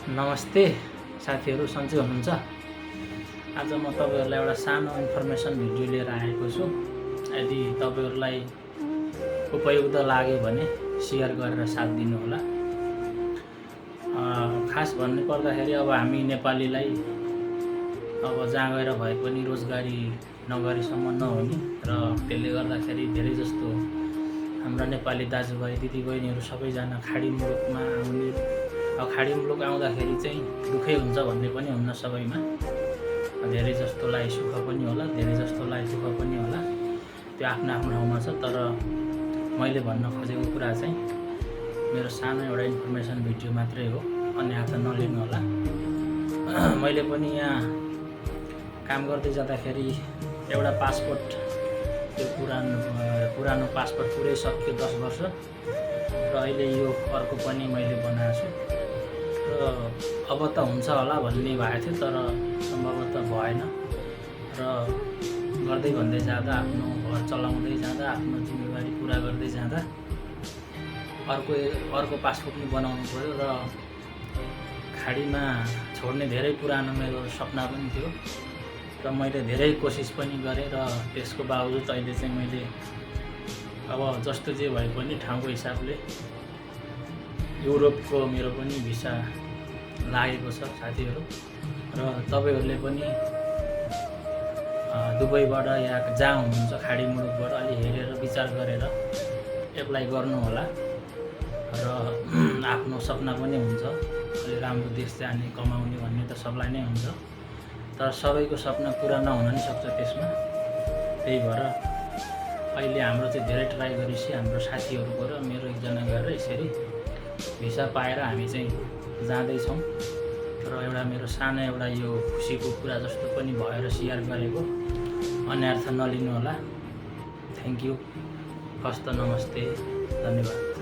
नमस्ते साथीहरू, सन्चै हुनुहुन्छ? आज म तपाईहरुलाई एउटा सानो इन्फर्मेसन भिडियो लिएर आएको छु। यदि तपाईहरुलाई उपयुक्त लाग्यो भने शेयर गरेर साथ दिनु होला। खास भन्नु पर्दाखेरि अब हामी नेपालीलाई अब जहाँ गएर भए पनि रोजगारी नगरीसम्म नहुने र त्यसले गर्दाखेरि धेरै जस्तो हाम्रा नेपाली दाजुभाइ दिदीबहिनीहरू सबैजना खाडी मुलुकमा आउने। अब खाडी मुलुक आउँदाखेरि चाहिँ दुःखै हुन्छ भन्ने पनि हुन्न सबैमा। धेरै जस्तोलाई सुख पनि होला, धेरै जस्तोलाई दुःख पनि होला। त्यो आफ्नो आफ्नो ठाउँमा छ। तर मैले भन्न खोजेको कुरा चाहिँ मेरो सानो एउटा इन्फर्मेसन भिडियो मात्रै हो, अन्य हात नलिनु होला। मैले पनि यहाँ काम गर्दै जाँदाखेरि एउटा पासपोर्ट, त्यो पुरानो पासपोर्ट पुरै सक्यो 10 वर्ष र अहिले यो अर्को पनि मैले बनाएको छु। र अब त हुन्छ होला भन्ने भएको थियो, तर सम्भवतः भएन। र गर्दै भन्दै जाँदा, आफ्नो घर चलाउँदै जाँदा, आफ्नो जिम्मेवारी पुरा गर्दै जाँदा अर्को पासपोर्ट पनि बनाउनु पर्यो। र खाडीमा छोड्ने धेरै पुरानो मेरो सपना पनि थियो र मैले धेरै कोसिस पनि गरेँ। र त्यसको बावजुद अहिले चाहिँ मैले अब जस्तो जे भए पनि ठाउँको हिसाबले युरोपको मेरो पनि भिसा लागेको छ साथीहरू। र तपाईहरुले पनि दुबईबाट या जहाँ हुनुहुन्छ खाडी मुलुकबाट अलि हेरेर विचार गरेर एप्लाई गर्नु होला। र आफ्नो सपना पनि हुन्छ अलि राम्रो देश जाने, कमाउने भन्ने त सबलाई नै हुन्छ, तर सबैको सपना पुरा नहुन नि सक्छ त्यसमा। त्यही भएर अहिले हाम्रो चाहिँ धेरै ट्राई गरेपछि हाम्रो साथीहरूको र मेरो एकजना गरेर यसरी भिसा पाएर हामी चाहिँ जाँदैछौँ। र एउटा मेरो सानो एउटा यो खुसीको कुरा जस्तो पनि भएर शेयर गरेको, अन्य अर्थ नलिनु होला। थ्याङ्क यू, हस्त, नमस्ते, धन्यवाद।